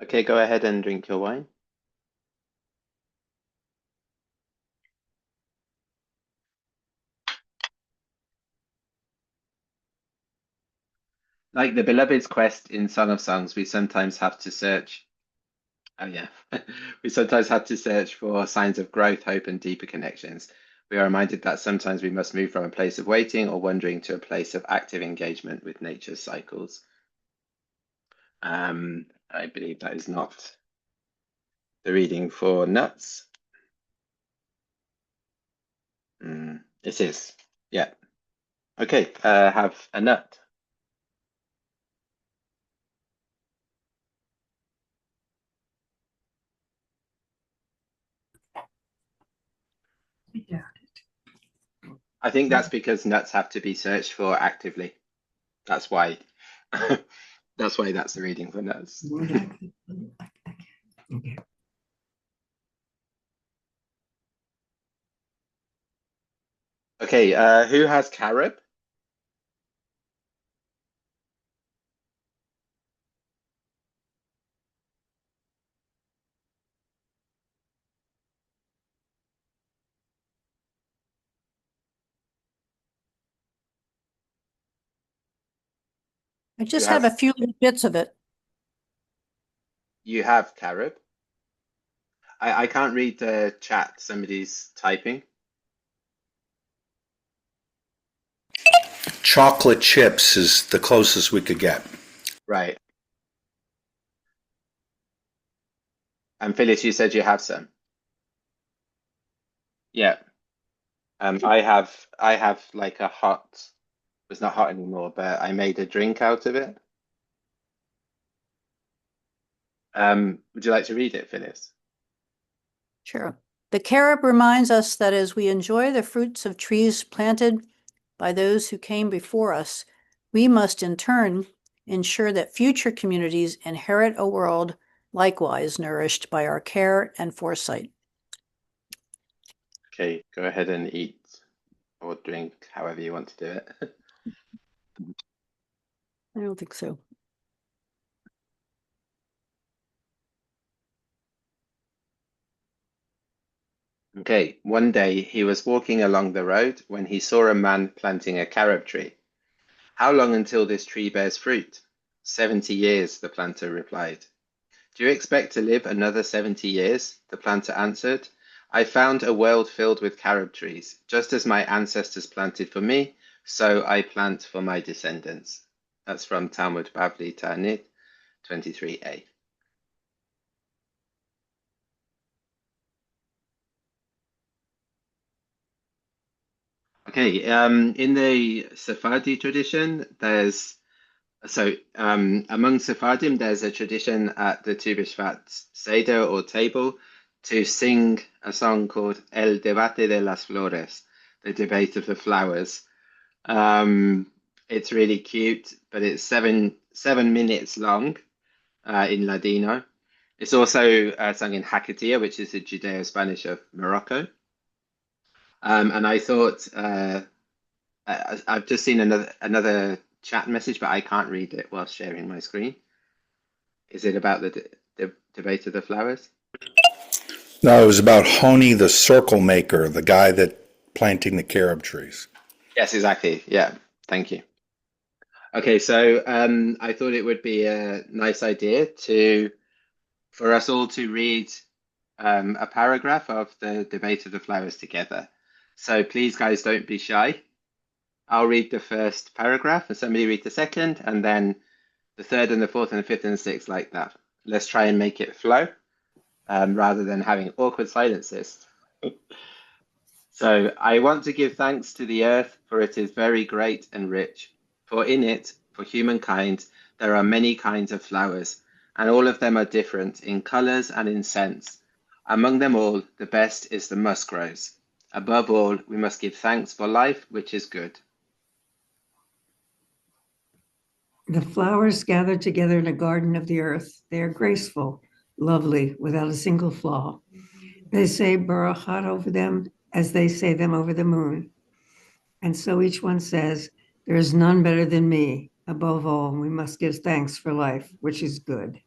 Okay, go ahead and drink your wine. Like the beloved's quest in Song of Songs, we sometimes have to search. Oh, yeah. We sometimes have to search for signs of growth, hope, and deeper connections. We are reminded that sometimes we must move from a place of waiting or wondering to a place of active engagement with nature's cycles. I believe that is not the reading for nuts. It is. Yeah. Okay, have a nut. I think that's because nuts have to be searched for actively. That's why. That's why that's the reading for nuts. Okay, who has carob? I You just have a have few little bits of it. you have carob. I can't read the chat. Somebody's typing. Chocolate chips is the closest we could get. Right. And Phyllis, you said you have some. Yeah. I have like a hot, it's not hot anymore, but I made a drink out of it. Would you like to read it, Phyllis? Sure. The carob reminds us that as we enjoy the fruits of trees planted by those who came before us, we must in turn ensure that future communities inherit a world likewise nourished by our care and foresight. Okay, go ahead and eat or drink, however you want to do it. I don't think so. Okay, one day he was walking along the road when he saw a man planting a carob tree. How long until this tree bears fruit? 70 years, the planter replied. Do you expect to live another 70 years? The planter answered. I found a world filled with carob trees. Just as my ancestors planted for me, so I plant for my descendants. That's from Talmud Bavli Ta'anit 23a. Okay, in the Sephardi tradition, among Sephardim, there's a tradition at the Tu B'Shvat Seder or table to sing a song called El Debate de las Flores, the debate of the flowers. It's really cute, but it's seven minutes long in Ladino. It's also sung in Hakatia, which is the Judeo-Spanish of Morocco. And I thought I've just seen another chat message, but I can't read it while sharing my screen. Is it about the debate of the flowers? No, it was about Honi the circle maker, the guy that planting the carob trees. Yes, exactly. Yeah, thank you. Okay, so I thought it would be a nice idea for us all to read a paragraph of the debate of the flowers together. So please, guys, don't be shy. I'll read the first paragraph, and somebody read the second, and then the third and the fourth and the fifth and the sixth, like that. Let's try and make it flow rather than having awkward silences. So I want to give thanks to the earth, for it is very great and rich. For in it, for humankind, there are many kinds of flowers, and all of them are different in colors and in scents. Among them all, the best is the musk rose. Above all, we must give thanks for life, which is good. The flowers gathered together in a garden of the earth. They are graceful, lovely, without a single flaw. They say Barachat over them as they say them over the moon. And so each one says, there is none better than me. Above all, we must give thanks for life, which is good.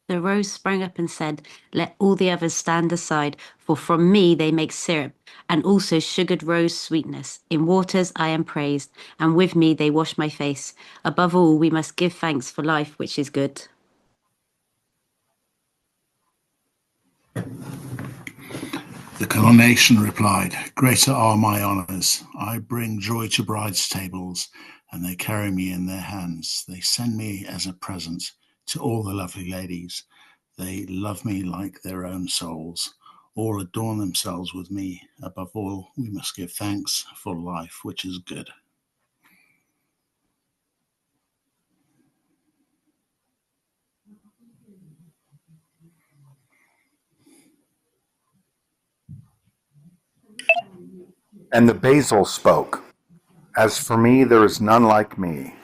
The rose sprang up and said, let all the others stand aside, for from me they make syrup, and also sugared rose sweetness. In waters I am praised, and with me they wash my face. Above all, we must give thanks for life, which is good. The coronation replied, greater are my honours. I bring joy to brides' tables, and they carry me in their hands. They send me as a present to all the lovely ladies. They love me like their own souls. All adorn themselves with me. Above all, we must give thanks for life, which is good. And the basil spoke. As for me, there is none like me.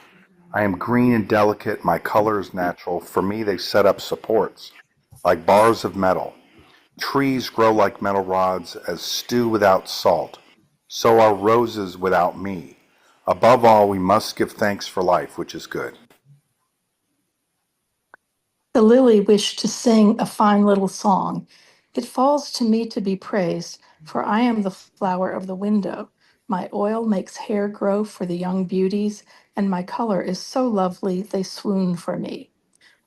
I am green and delicate, my color is natural. For me they set up supports, like bars of metal. Trees grow like metal rods, as stew without salt. So are roses without me. Above all, we must give thanks for life, which is good. The lily wished to sing a fine little song. It falls to me to be praised, for I am the flower of the window. My oil makes hair grow for the young beauties, and my color is so lovely they swoon for me.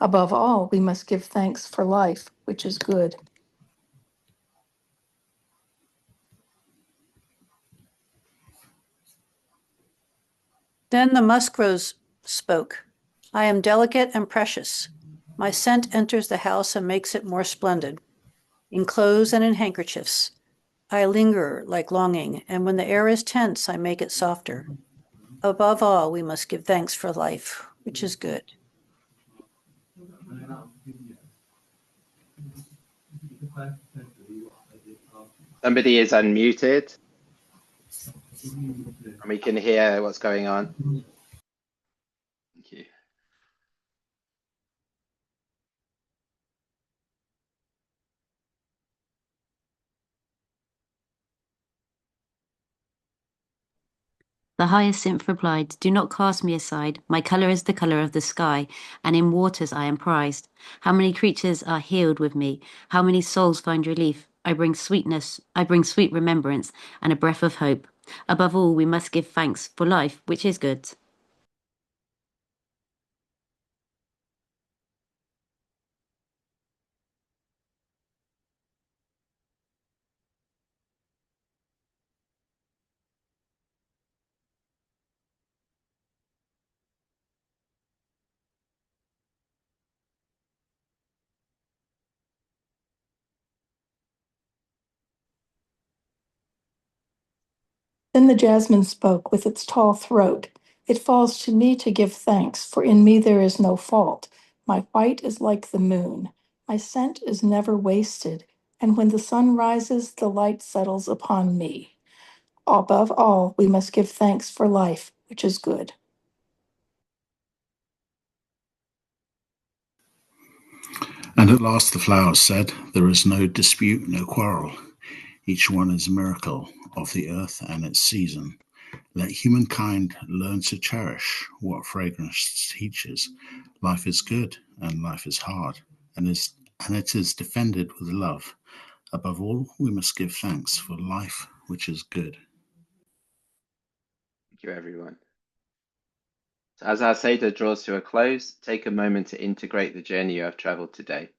Above all, we must give thanks for life, which is good. Then the musk rose spoke. I am delicate and precious. My scent enters the house and makes it more splendid. In clothes and in handkerchiefs, I linger like longing, and when the air is tense, I make it softer. Above all, we must give thanks for life, which is good. Somebody is unmuted, and we can hear what's going on. Thank you. The hyacinth replied, do not cast me aside. My color is the color of the sky, and in waters I am prized. How many creatures are healed with me? How many souls find relief? I bring sweetness, I bring sweet remembrance, and a breath of hope. Above all, we must give thanks for life, which is good. Then the jasmine spoke with its tall throat. It falls to me to give thanks, for in me there is no fault. My white is like the moon. My scent is never wasted, and when the sun rises, the light settles upon me. Above all, we must give thanks for life, which is good. And at last the flowers said, "There is no dispute, no quarrel. Each one is a miracle of the earth and its season. Let humankind learn to cherish what fragrance teaches. Life is good and life is hard, and it is defended with love. Above all, we must give thanks for life, which is good." Thank you, everyone. So as our Seder draws to a close, take a moment to integrate the journey you have traveled today,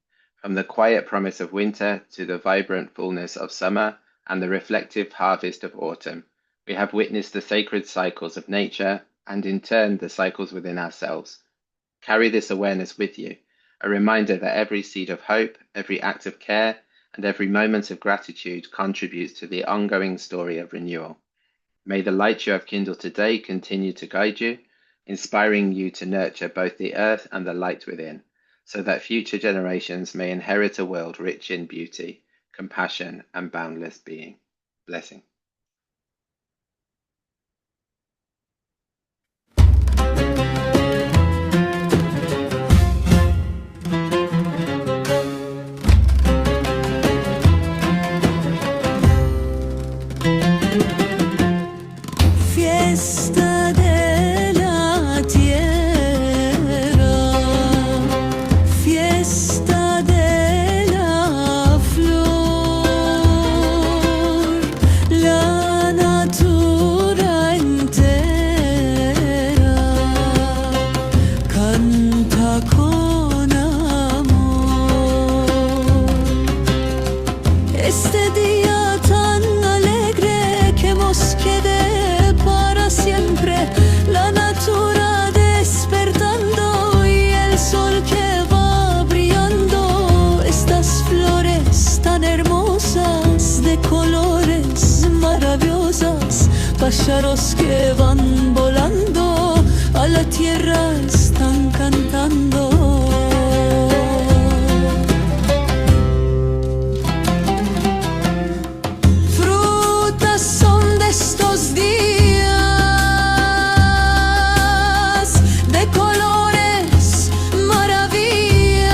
from the quiet promise of winter to the vibrant fullness of summer and the reflective harvest of autumn. We have witnessed the sacred cycles of nature and, in turn, the cycles within ourselves. Carry this awareness with you, a reminder that every seed of hope, every act of care, and every moment of gratitude contributes to the ongoing story of renewal. May the light you have kindled today continue to guide you, inspiring you to nurture both the earth and the light within, so that future generations may inherit a world rich in beauty, compassion, and boundless being. Blessing. Fiesta de la tierra, fiesta de la flor, la natura entera canta con amor. Este día tan alegre que nos quede para siempre, la natura despertando y el sol que va brillando, estas flores tan hermosas de colores maravillosas, pájaros que van volando a la tierra están cantando. Frutas son de estos días, de colores maravillas,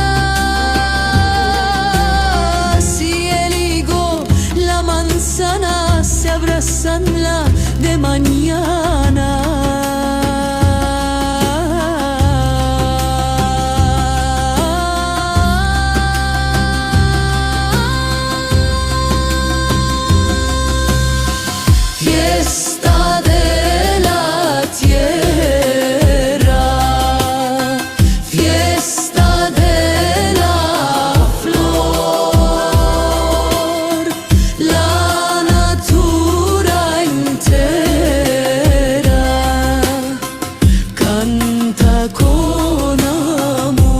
y el higo, la manzana se abrazan la de mañana. Fiesta de la tierra, fiesta de la flor, la natura entera canta con amor.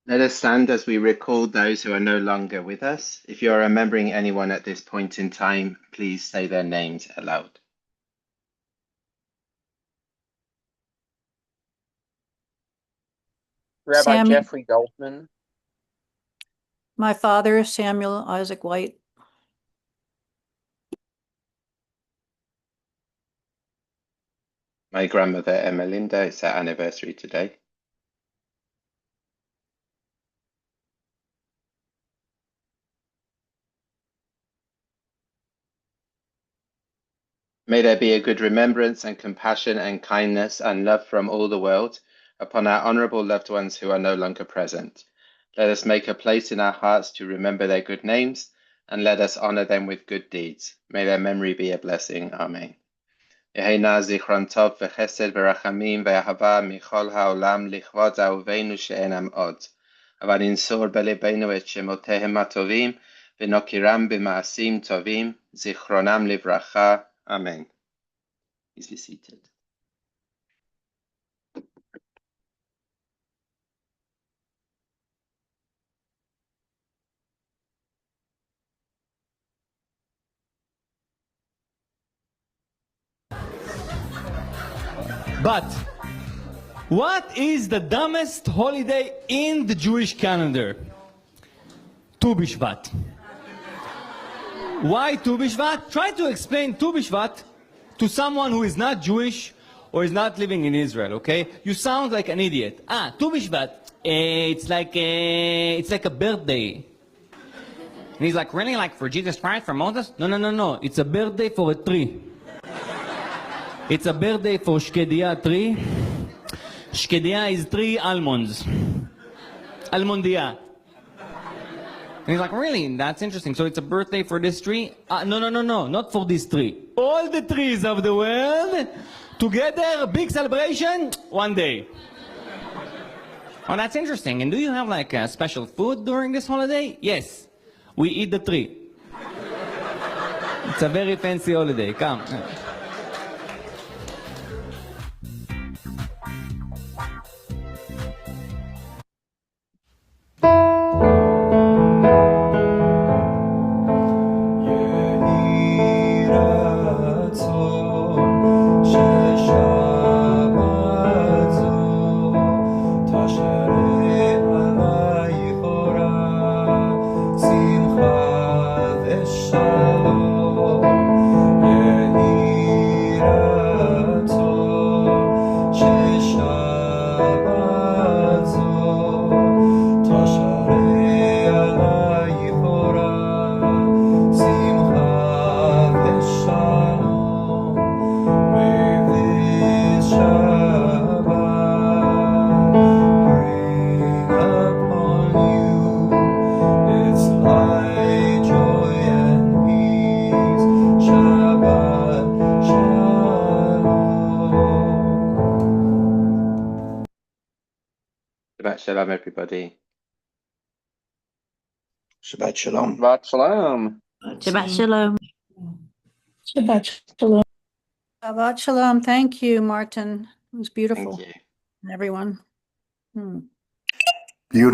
Let us stand as we recall those who are no longer with us. If you are remembering anyone at this point in time, please say their names aloud. Rabbi Sam- Jeffrey Goldman, My father, Samuel Isaac White. My grandmother, Emmelinda, it's her anniversary today. May there be a good remembrance and compassion and kindness and love from all the world upon our honourable loved ones who are no longer present. Let us make a place in our hearts to remember their good names, and let us honour them with good deeds. May their memory be a blessing. Amen. יהי נא זכרם טוב וחסד ורחמים ואהבה מכל העולם לכבוד אהובינו שאינם עוד. אבל ננצור בלבנו את שמותיהם הטובים ונוקירם במעשים טובים, זיכרונם לברכה. Amen. Please be seated. But what is the dumbest holiday in the Jewish calendar? Tu Bishvat. Why Tu Bishvat? Try to explain Tu Bishvat to someone who is not Jewish or is not living in Israel, okay? You sound like an idiot. Tu Bishvat, it's like a birthday. And he's like, really? Like for Jesus Christ, for Moses? No. It's a birthday for a tree. It's a birthday for Shkedia tree. Shkedia is 3 almonds. Almondia. And he's like, really? That's interesting. So it's a birthday for this tree? No, not for this tree. All the trees of the world together, big celebration, one day. Oh, that's interesting. And do you have like a special food during this holiday? Yes. We eat the tree. It's a very fancy holiday. Come. Shabbat shalom, everybody. Shabbat shalom. Shabbat shalom. Shabbat shalom. Shabbat shalom. Shabbat shalom. Thank you, Martin. It was beautiful. Thank you. Everyone.